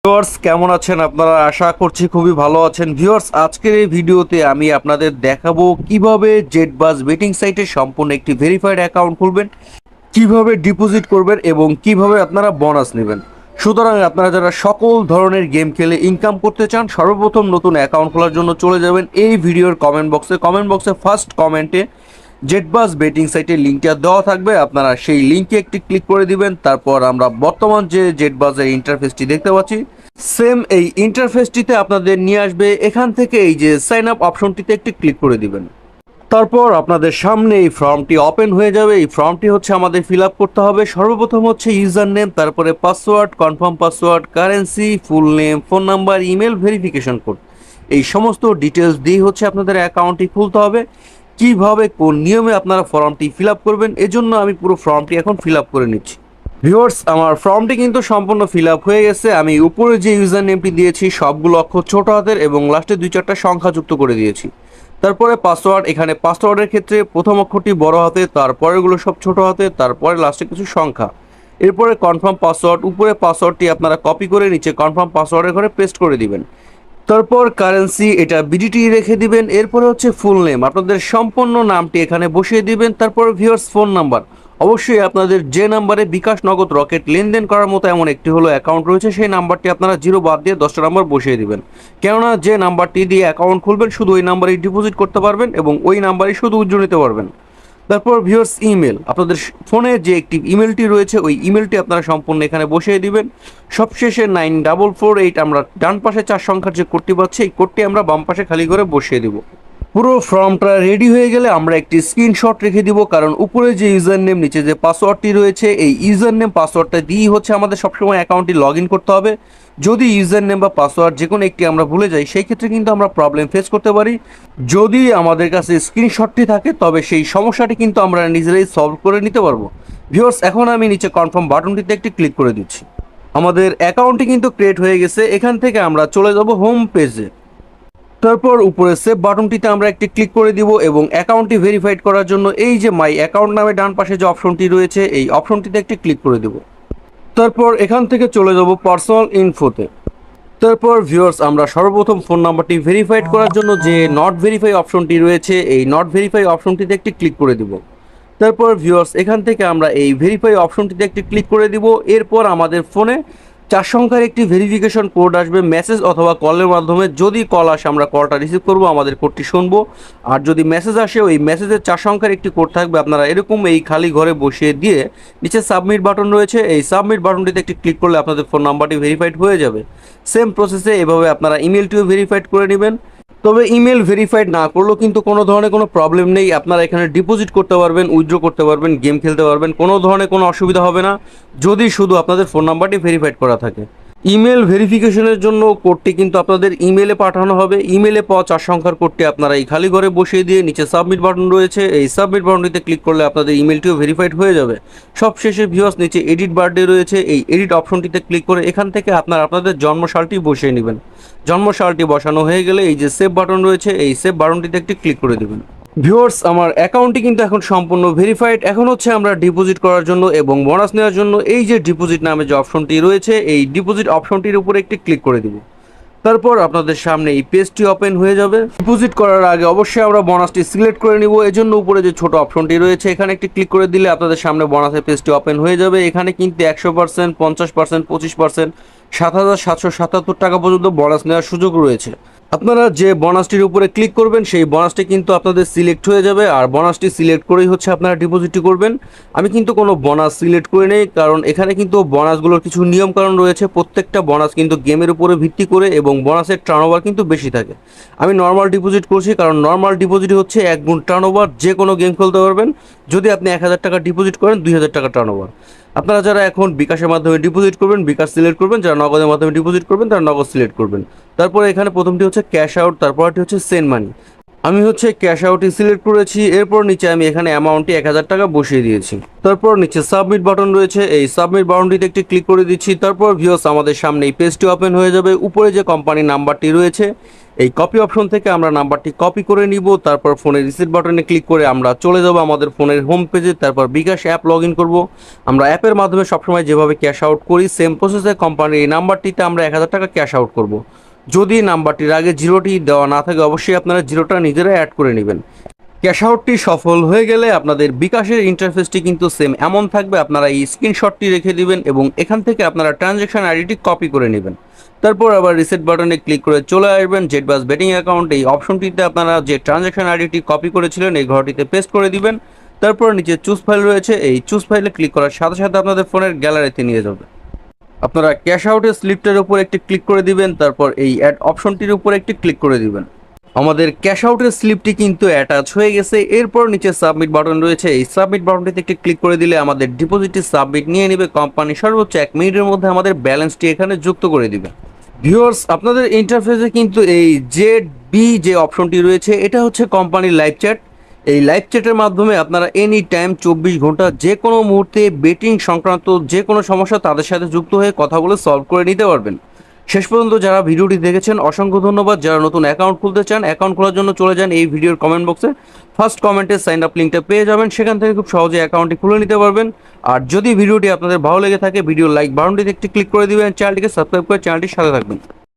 Viewers কেমন আছেন আপনারা? আশা করছি খুবই ভালো আছেন। ভিউয়ার্স আজকের এই ভিডিওতে আমি আপনাদের দেখাবো কিভাবে জেটবাজ বেটিং সাইটে সম্পূর্ণ একটি ভেরিফাইড অ্যাকাউন্ট খুলবেন, কিভাবে ডিপোজিট করবেন এবং কিভাবে আপনারা বোনাস নেবেন। সুতরাং আপনারা যারা সকল ধরনের গেম খেলে ইনকাম করতে চান, সর্বপ্রথম নতুন অ্যাকাউন্ট খোলার জন্য চলে যাবেন এই ভিডিওর কমেন্ট বক্সে ফার্স্ট কমেন্টে জেটবাজ বেটিং সাইটের লিঙ্কটা দেওয়া থাকবে। আপনারা সেই লিঙ্কে একটি ক্লিক করে দিবেন। তারপর আমরা বর্তমান যে জেটবাজের ইন্টারফেসটি দেখতে পাচ্ছি, সেম এই ইন্টারফেসটিতে আপনাদের নিয়ে আসবে। এখান থেকে এই যে সাইন আপ অপশনটিতে একটি ক্লিক করে দিবেন। তারপর আপনাদের সামনে এই ফর্মটি ওপেন হয়ে যাবে। এই ফর্মটি হচ্ছে আমাদের ফিল আপ করতে হবে। সর্বপ্রথম হচ্ছে ইউজার নেম, তারপরে password, confirm password, currency, full name, phone number, email, verification code, এই সমস্ত ডিটেলস দিয়ে হচ্ছে আপনাদের অ্যাকাউন্টটি খুলতে হবে। কিভাবে কোন নিয়মে আপনারা ফর্মটি ফিল আপ করবেন, এজন্য আমি পুরো ফর্মটি এখন ফিল আপ করে নিচ্ছি। ভিউয়ার্স আমার ফর্মটি কিন্তু সম্পূর্ণ ফিল আপ হয়ে গেছে। আমি উপরে যে ইউজার নেমটি দিয়েছি সবগুলো অক্ষর ছোট হাতের এবং লাস্টে 2-4টা সংখ্যা যুক্ত করে দিয়েছি। তারপরে পাসওয়ার্ড, এখানে পাসওয়ার্ডের ক্ষেত্রে প্রথম অক্ষরটি বড় হাতে, তারপরেগুলো সব ছোট হাতে, তারপরে লাস্টে কিছু সংখ্যা। এরপরে কনফার্ম পাসওয়ার্ড, উপরে পাসওয়ার্ডটি আপনারা কপি করে নিচে কনফার্ম পাসওয়ার্ডের ঘরে পেস্ট করে দিবেন। তারপর কারেন্সি, এটা বিডিটি রেখে দিবেন। এরপরে হচ্ছে ফুল নেম, আপনাদের সম্পূর্ণ নামটি এখানে বসিয়ে দিবেন। তারপর ভিউয়ার্স ফোন নাম্বার, অবশ্যই আপনাদের যে নাম্বারে বিকাশ, নগদ, রকেট লেনদেন করার মতো এমন একটি হলো অ্যাকাউন্ট রয়েছে, সেই নাম্বারটি আপনারা 0 বাদ দিয়ে 10টা নাম্বার বসিয়ে দিবেন। কেননা যে নাম্বারটি দিয়ে অ্যাকাউন্ট খুলবেন শুধু ওই নাম্বারেই ডিপোজিট করতে পারবেন এবং ওই নাম্বারেই শুধু উজ্জ্বল নিতে পারবেন। তারপর ভিউয়ার্স ইমেল, আপনাদের ফোনে যে একটি ইমেলটি রয়েছে ওই ইমেলটি আপনারা সম্পূর্ণ এখানে বসিয়ে দিবেন। সবশেষে 9448, আমরা ডান পাশে 4 সংখ্যার যে কোডটি পাচ্ছি এই কোডটি আমরা বাম পাশে খালি করে বসিয়ে দিব। পুরো ফর্মটা রেডি হয়ে গেলে আমরা একটি স্ক্রিনশট রেখে দিব, কারণ উপরে যে ইউজার নেম নিচে যে পাসওয়ার্ডটি রয়েছে এই ইউজার নেম পাসওয়ার্ডটা দিয়েই হচ্ছে আমাদের সবসময় অ্যাকাউন্টটি লগ ইন করতে হবে। যদি ইউজার নেম বা পাসওয়ার্ড যে কোনো একটি আমরা ভুলে যাই সেই ক্ষেত্রে কিন্তু আমরা প্রবলেম ফেস করতে পারি। যদি আমাদের কাছে স্ক্রিনশটটি থাকে তবে সেই সমস্যাটি কিন্তু আমরা নিজেরাই সলভ করে নিতে পারবো। ভিউয়ার্স এখন আমি নিচে কনফার্ম বাটনটিতে একটি ক্লিক করে দিচ্ছি। আমাদের অ্যাকাউন্টটি কিন্তু ক্রিয়েট হয়ে গেছে। এখান থেকে আমরা চলে যাব হোম পেজে। তারপর উপরে সেভ বাটনটিতে আমরা একটি ক্লিক করে দিব এবং অ্যাকাউন্টটি ভেরিফাইড করার জন্য এই যে মাই অ্যাকাউন্ট নামে ডান পাশে যে অপশনটি রয়েছে এই অপশনটিতে একটি ক্লিক করে দেব। তারপর এখান থেকে চলে যাব পার্সোনাল ইনফোতে। তারপর ভিউয়ার্স আমরা সর্বপ্রথম ফোন নাম্বারটি ভেরিফাইড করার জন্য যে নট ভেরিফাই অপশনটি রয়েছে এই নট ভেরিফাই অপশনটিতে একটি ক্লিক করে দিব। তারপর ভিউয়ার্স এখান থেকে আমরা এই ভেরিফাই অপশনটিতে একটি ক্লিক করে দিব। এরপর আমাদের ফোনে 4 সংখ্যার একটি ভেরিফিকেশন কোড আসবে মেসেজ অথবা কলের মাধ্যমে। যদি কল আসে আমরা কলটা রিসিভ করব, আমাদের কোডটি শুনবো। আর যদি মেসেজ আসে ওই মেসেজের 4 সংখ্যার একটি কোড থাকবে, আপনারা এরকম এই খালি ঘরে বসিয়ে দিয়ে নিচে সাবমিট বাটন রয়েছে এই সাবমিট বাটনটিতে একটি ক্লিক করলে আপনাদের ফোন নাম্বারটি ভেরিফাইড হয়ে যাবে। সেম প্রসেসে এভাবে আপনারা ইমেলটিও ভেরিফাইড করে নেবেন। তবে ইমেল ভেরিফাইড না করলেও কিন্তু কোনো ধরনের কোনো প্রবলেম নেই, আপনারা এখানে ডিপোজিট করতে পারবেন, উইথড্র করতে পারবেন, গেম খেলতে পারবেন, কোনো ধরনের কোনো অসুবিধা হবে না যদি শুধু আপনাদের ফোন নাম্বারটি ভেরিফাইড করা থাকে। ইমেল ভেরিফিকেশনের জন্য কোডটি কিন্তু আপনাদের ইমেলে পাঠানো হবে। ইমেলে পাওয়া 4 সংখ্যার কোডটি আপনারা এই খালি ঘরে বসিয়ে দিয়ে নিচে সাবমিট বাটন রয়েছে এই সাবমিট বাটনটিতে ক্লিক করলে আপনাদের ইমেলটিও ভেরিফাইড হয়ে যাবে। সবশেষে ভিউয়ার্স নিচে এডিট বার্থডে রয়েছে এই এডিট অপশনটিতে ক্লিক করে এখান থেকে আপনারা আপনাদের জন্মসালটি বসিয়ে নেবেন। জন্মসালটি বসানো হয়ে গেলে এই যে সেভ বাটন রয়েছে এই সেভ বাটনটিতে একটি ক্লিক করে দেবেন। ভিউয়ার্স আমার অ্যাকাউন্টটি কিন্তু এখন সম্পূর্ণ ভেরিফাইড। এখন হচ্ছে আমরা ডিপোজিট করার জন্য এবং বোনাস নেওয়ার জন্য এই যে ডিপোজিট নামে যে অপশনটি রয়েছে এই ডিপোজিট অপশনটির উপরে একটি ক্লিক করে দিব। তারপর আপনাদের সামনে এই পেজটি ওপেন হয়ে যাবে। ডিপোজিট করার আগে অবশ্যই আমরা বোনাসটি সিলেক্ট করে নিব, এজন্য উপরে যে ছোট অপশনটি রয়েছে এখানে একটি ক্লিক করে দিলে আপনাদের সামনে বোনাসের পেজটি ওপেন হয়ে যাবে। এখানে কিন্তু 100%, 50%, 25%, 7,777 টাকা পর্যন্ত বোনাস নেওয়ার সুযোগ রয়েছে। আপনারা যে বোনাসটির উপরে ক্লিক করবেন সেই বোনাসটি কিন্তু আপনাদের সিলেক্ট হয়ে যাবে আর বোনাসটি সিলেক্ট করেই হচ্ছে আপনারা ডিপোজিটটি করবেন। আমি কিন্তু কোনো বোনাস সিলেক্ট করে নেই, কারণ এখানে কিন্তু বোনাসগুলোর কিছু নিয়মকানুন রয়েছে। প্রত্যেকটা বোনাস কিন্তু গেমের উপরে ভিত্তি করে এবং বোনাসের টার্নওভার কিন্তু বেশি থাকে। আমি নর্মাল ডিপোজিট করছি, কারণ নর্মাল ডিপোজিট হচ্ছে 1 গুণ টার্নওভার, যে কোনো গেম খেলতে পারবেন। যদি আপনি 1000 টাকা ডিপোজিট করেন 2000 টাকা টার্নওভার। আপনারা যারা এখন বিকাশের মাধ্যমে ডিপোজিট করবেন বিকাশ সিলেক্ট করবেন, যারা নগদের মাধ্যমে ডিপোজিট করবেন তারা নগদ সিলেক্ট করবেন। তারপরে এখানে প্রথমটি হচ্ছে ক্যাশ আউট, তারপরটি হচ্ছে সেন্ড মানি। আমি হচ্ছে ক্যাশ আউটই সিলেক্ট করেছি। এরপর নিচে আমি এখানে অ্যামাউন্টটি 1000 টাকা বসিয়ে দিয়েছি। তারপর নিচে সাবমিট বাটন রয়েছে, এই সাবমিট বাটনটিতে একটি ক্লিক করে দিচ্ছি। তারপর ভিউয়ার্স আমাদের সামনে এই পেজটি ওপেন হয়ে যাবে। উপরে যে কোম্পানির নাম্বারটি রয়েছে এই কপি অপশন থেকে আমরা নাম্বারটি কপি করে নিব। তারপর ফোনের রিসিট বাটনে ক্লিক করে আমরা চলে যাব আমাদের ফোনের হোম পেজে। তারপর বিকাশ অ্যাপ লগ ইন করবো। আমরা অ্যাপের মাধ্যমে সবসময় যেভাবে ক্যাশ আউট করি সেম প্রসেসে কোম্পানির এই নাম্বারটিতে আমরা 1000 টাকা ক্যাশ আউট করব। যদি নাম্বারটির আগে জিরোটি দেওয়া না থাকে অবশ্যই আপনারা জিরোটা নিজেরা অ্যাড করে নেবেন। ক্যাশ আউটটি সফল হয়ে গেলে আপনাদের বিকাশের ইন্টারফেসটি কিন্তু সেম এমন থাকবে। আপনারা এই স্ক্রিনশটটি রেখে দিবেন এবং এখান থেকে আপনারা ট্রানজ্যাকশন আইডিটি কপি করে নেবেন। তারপর আবার রিসেট বাটনে ক্লিক করে চলে আসবেন জেটবাস বেটিং অ্যাকাউন্ট। এই অপশনটিতে আপনারা যে ট্রানজ্যাকশন আইডিটি কপি করেছিলেন এই ঘরটিতে পেস্ট করে দিবেন। তারপর নিচে চুজ ফাইল রয়েছে, এই চুজ ফাইলে ক্লিক করার সাথে সাথে আপনাদের ফোনের গ্যালারিতে নিয়ে যাবে। আপনারা ক্যাশ আউটের স্লিপটার উপর একটি ক্লিক করে দিবেন। তারপর এই অ্যাড অপশনটির উপর একটি ক্লিক করে দিবেন। আমাদের ক্যাশ আউটের স্লিপটি কিন্তু অ্যাটাচ হয়ে গেছে। এরপর নিচে সাবমিট বাটন রয়েছে, এই সাবমিট বাটনটিতে একটি ক্লিক করে দিলে আমাদের ডিপোজিটটি সাবমিট নিয়ে নেবে। কোম্পানি সর্বোচ্চ 1 মিনিটের মধ্যে আমাদের ব্যালেন্সটি এখানে যুক্ত করে দিবে। ভিউয়ার্স আপনাদের ইন্টারফেসে কিন্তু এই ZB যে অপশনটি রয়েছে এটা হচ্ছে কোম্পানির লাইভ চ্যাট। এই লাইভ চ্যাটের মাধ্যমে আপনারা এনি টাইম 24 ঘন্টা যে কোনো মুহূর্তে বেটিং সংক্রান্ত যে কোনো সমস্যা তাদের সাথে যুক্ত হয়ে কথা বলে সলভ করে নিতে পারবেন। শেষ পর্যন্ত যারা ভিডিওটি দেখেছেন অসংখ্য ধন্যবাদ। যারা নতুন অ্যাকাউন্ট খুলতে চান অ্যাকাউন্ট খোলার জন্য চলে যান এই ভিডিওর কমেন্ট বক্সে, ফার্স্ট কমেন্টে সাইন আপ লিঙ্কটা পেয়ে যাবেন। সেখান থেকে খুব সহজে অ্যাকাউন্টটি খুলে নিতে পারবেন। আর যদি ভিডিওটি আপনাদের ভালো লেগে থাকে ভিডিও লাইক বাটনটিতে একটি ক্লিক করে দিবেন, চ্যানেলটিকে সাবস্ক্রাইব করে চ্যানেলটির সাথে থাকবেন।